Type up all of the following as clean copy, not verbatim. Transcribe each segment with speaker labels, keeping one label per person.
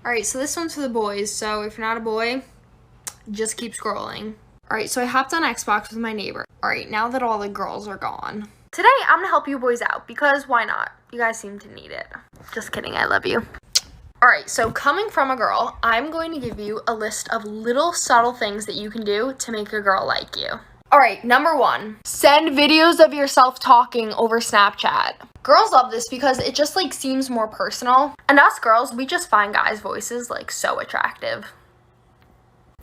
Speaker 1: Alright, so this one's for the boys, so if you're not a boy, just keep scrolling. Alright, so I hopped on Xbox with my neighbor. Alright, now that all the girls are gone. Today, I'm gonna help you boys out, because why not? You guys seem to need it. Just kidding, I love you. Alright, so coming from a girl, I'm going to give you a list of little subtle things that you can do to make a girl like you. Alright, number 1, send videos of yourself talking over Snapchat. Girls love this because it just seems more personal. And us girls, we just find guys' voices so attractive.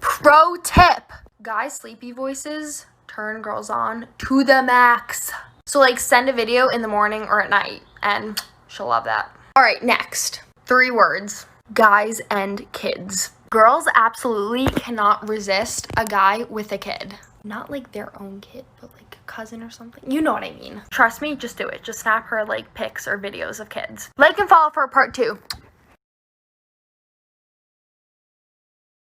Speaker 1: Pro tip, guys' sleepy voices turn girls on to the max. So send a video in the morning or at night and she'll love that. Alright, next. 3 words, guys and kids. Girls absolutely cannot resist a guy with a kid. Not their own kid, but a cousin or something. You know what I mean. Trust me, just do it. Just snap her pics or videos of kids. Like and follow for part 2.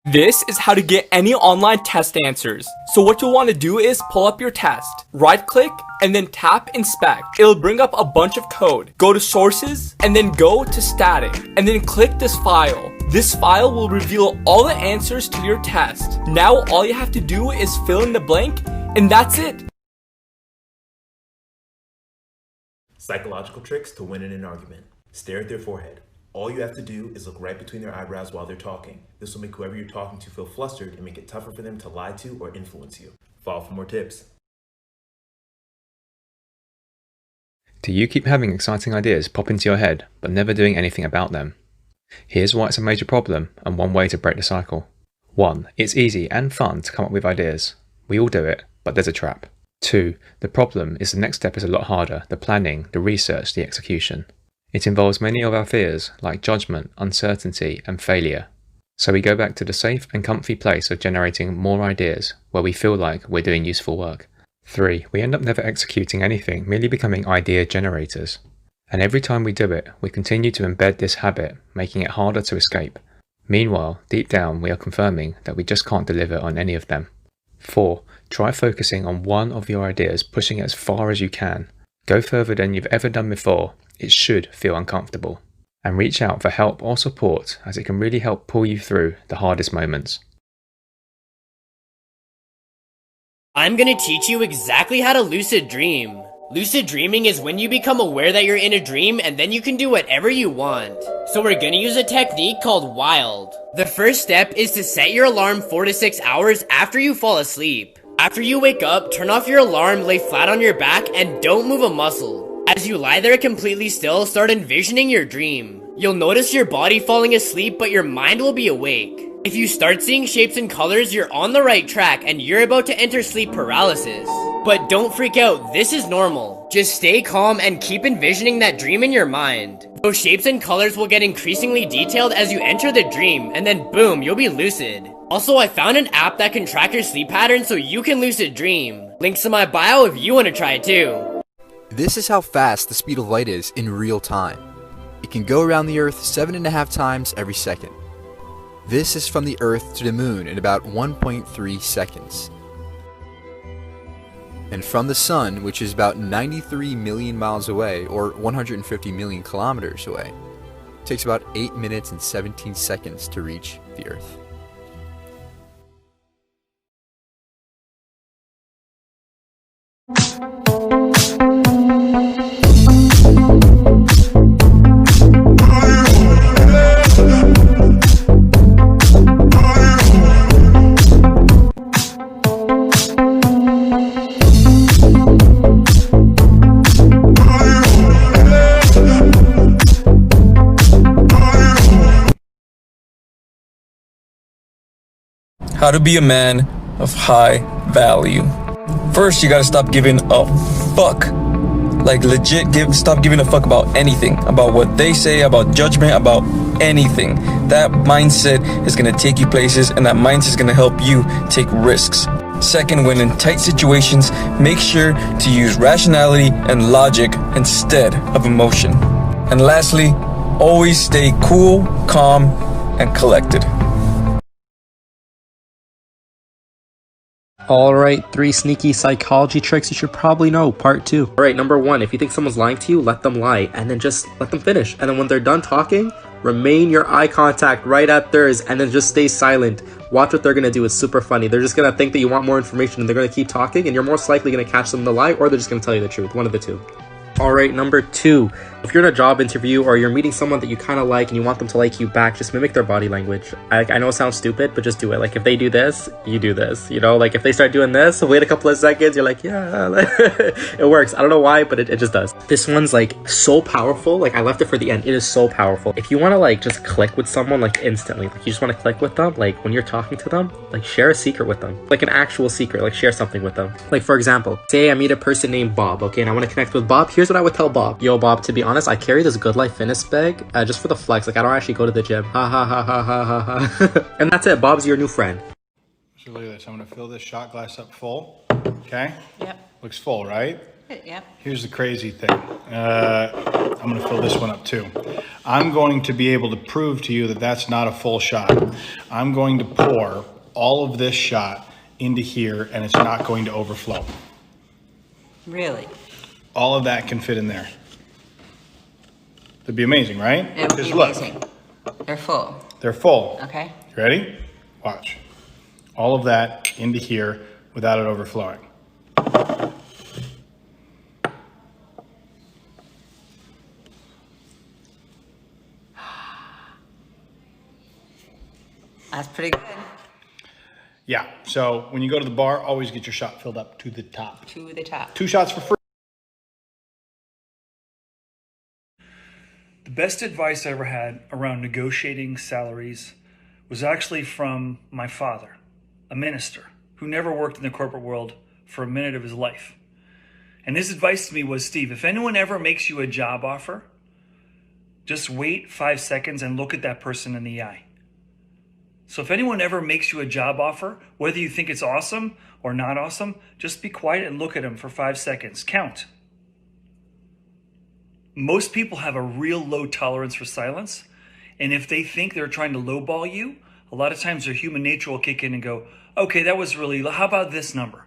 Speaker 2: This is how to get any online test answers. So what you'll want to do is pull up your test, right click, and then tap inspect. It'll bring up a bunch of code. Go to sources, and then go to static, and then click this file. This file will reveal all the answers to your test. Now all you have to do is fill in the blank, and that's it.
Speaker 3: Psychological tricks to win in an argument. Stare at their forehead. All you have to do is look right between their eyebrows while they're talking. This will make whoever you're talking to feel flustered and make it tougher for them to lie to or influence you. Follow for more tips.
Speaker 4: Do you keep having exciting ideas pop into your head, but never doing anything about them? Here's why it's a major problem, and one way to break the cycle. 1. It's easy and fun to come up with ideas. We all do it, but there's a trap. 2. The problem is the next step is a lot harder, the planning, the research, the execution. It involves many of our fears, like judgment, uncertainty, and failure. So we go back to the safe and comfy place of generating more ideas, where we feel like we're doing useful work. 3. We end up never executing anything, merely becoming idea generators. And every time we do it, we continue to embed this habit, making it harder to escape. Meanwhile, deep down, we are confirming that we just can't deliver on any of them. 4. Try focusing on one of your ideas, pushing it as far as you can. Go further than you've ever done before. It should feel uncomfortable. And reach out for help or support, as it can really help pull you through the hardest moments.
Speaker 5: I'm gonna teach you exactly how to lucid dream. Lucid dreaming is when you become aware that you're in a dream and then you can do whatever you want. So we're gonna use a technique called WILD. The first step is to set your alarm 4 to 6 hours after you fall asleep. After you wake up, turn off your alarm, lay flat on your back, and don't move a muscle. As you lie there completely still, start envisioning your dream. You'll notice your body falling asleep, but your mind will be awake. If you start seeing shapes and colors, you're on the right track and you're about to enter sleep paralysis. But don't freak out, this is normal. Just stay calm and keep envisioning that dream in your mind. Those shapes and colors will get increasingly detailed as you enter the dream, and then boom, you'll be lucid. Also, I found an app that can track your sleep patterns so you can lucid dream. Links in my bio if you want to try it too.
Speaker 6: This is how fast the speed of light is in real time. It can go around the Earth 7.5 times every second. This is from the Earth to the Moon in about 1.3 seconds. And from the Sun, which is about 93 million miles away, or 150 million kilometers away, it takes about 8 minutes and 17 seconds to reach the Earth.
Speaker 7: How to be a man of high value. First, you gotta stop giving a fuck. Stop giving a fuck about anything. About what they say, about judgment, about anything. That mindset is gonna take you places, and that mindset is gonna help you take risks. Second, when in tight situations, make sure to use rationality and logic instead of emotion. And lastly, always stay cool, calm, and collected.
Speaker 8: Alright, 3 sneaky psychology tricks you should probably know, part 2. Alright, number 1, if you think someone's lying to you, let them lie, and then just let them finish. And then when they're done talking, Remain your eye contact right at theirs and then just stay silent. Watch what they're gonna do. It's super funny. They're just gonna think that you want more information and they're gonna keep talking, and you're most likely gonna catch them in the lie, or they're just gonna tell you the truth. One of the two. Alright, number 2. If you're in a job interview or you're meeting someone that you kind of like and you want them to like you back, just mimic their body language. I know it sounds stupid, but just do it. Like, if they do this, you do this. You know, like if they start doing this, wait a couple of seconds, you're like, yeah. It works. I don't know why, but it just does. This one's like so powerful. Like, I left it for the end. It is so powerful. If you want to like just click with someone like instantly, like you just want to click with them, like when you're talking to them, like share a secret with them. Like an actual secret, like share something with them. Like, for example, say I meet a person named Bob, okay, and I want to connect with Bob. Here's what I would tell Bob. Yo, Bob, to be honest, I carry this Good Life fitness bag just for the flex. Like, I don't actually go to the gym. Ha ha ha ha ha ha ha. And that's it. Bob's your new friend.
Speaker 9: So look at this. I'm going to fill this shot glass up full. Okay?
Speaker 10: Yep.
Speaker 9: Looks full, right?
Speaker 10: Yep.
Speaker 9: Here's the crazy thing. I'm going to fill this one up too. I'm going to be able to prove to you that that's not a full shot. I'm going to pour all of this shot into here and it's not going to overflow.
Speaker 10: Really?
Speaker 9: All of that can fit in there. That'd be amazing, right?
Speaker 10: It would be amazing. They're full.
Speaker 9: They're full.
Speaker 10: Okay.
Speaker 9: You ready? Watch. All of that into here without it overflowing.
Speaker 10: That's pretty good.
Speaker 9: Yeah, so when you go to the bar, always get your shot filled up to the top.
Speaker 10: To the top.
Speaker 9: 2 shots for free.
Speaker 11: The best advice I ever had around negotiating salaries was actually from my father, a minister who never worked in the corporate world for a minute of his life. And his advice to me was, Steve, if anyone ever makes you a job offer, just wait 5 seconds and look at that person in the eye. So if anyone ever makes you a job offer, whether you think it's awesome or not awesome, just be quiet and look at them for 5 seconds. Count. Most people have a real low tolerance for silence. And if they think they're trying to lowball you, a lot of times their human nature will kick in and go, okay, that was really, how about this number?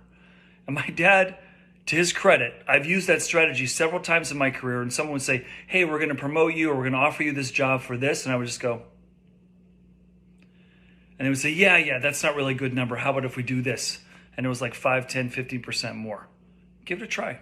Speaker 11: And my dad, to his credit, I've used that strategy several times in my career, and someone would say, hey, we're going to promote you, or we're going to offer you this job for this. And I would just go, and they would say, yeah, that's not really a good number. How about if we do this? And it was like 5, 10, 15% more. Give it a try.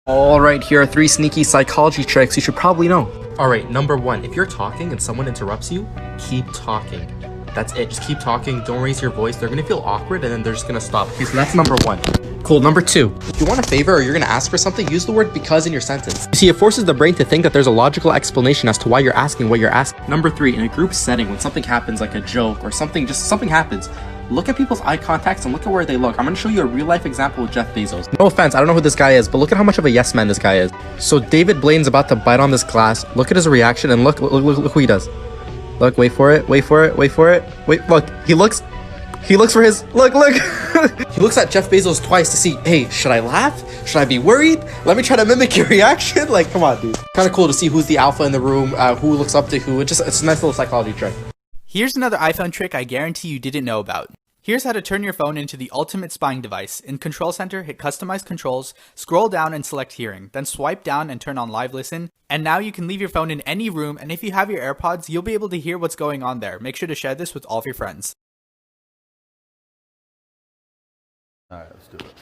Speaker 8: Alright, here are 3 sneaky psychology tricks you should probably know. Alright, number 1, if you're talking and someone interrupts you, keep talking. That's it, just keep talking, don't raise your voice. They're gonna feel awkward and then they're just gonna stop. Okay, so that's number 1. Cool, number 2, if you want a favor or you're gonna ask for something, use the word because in your sentence. You see, it forces the brain to think that there's a logical explanation as to why you're asking what you're asking. Number 3, in a group setting, when something happens like a joke or something happens, look at people's eye contacts and look at where they look. I'm going to show you a real life example with Jeff Bezos. No offense, I don't know who this guy is, but look at how much of a yes man this guy is. So David Blaine's about to bite on this glass. Look at his reaction and look who he does. Look, wait for it. Wait, look, he looks for his, look. He looks at Jeff Bezos twice to see, hey, should I laugh? Should I be worried? Let me try to mimic your reaction. Like, come on, dude. Kind of cool to see who's the alpha in the room, who looks up to who. It's a nice little psychology trick.
Speaker 12: Here's another iPhone trick I guarantee you didn't know about. Here's how to turn your phone into the ultimate spying device. In Control Center, hit Customize Controls, scroll down and select Hearing, then swipe down and turn on Live Listen. And now you can leave your phone in any room, and if you have your AirPods, you'll be able to hear what's going on there. Make sure to share this with all of your friends.
Speaker 13: Alright, let's do it.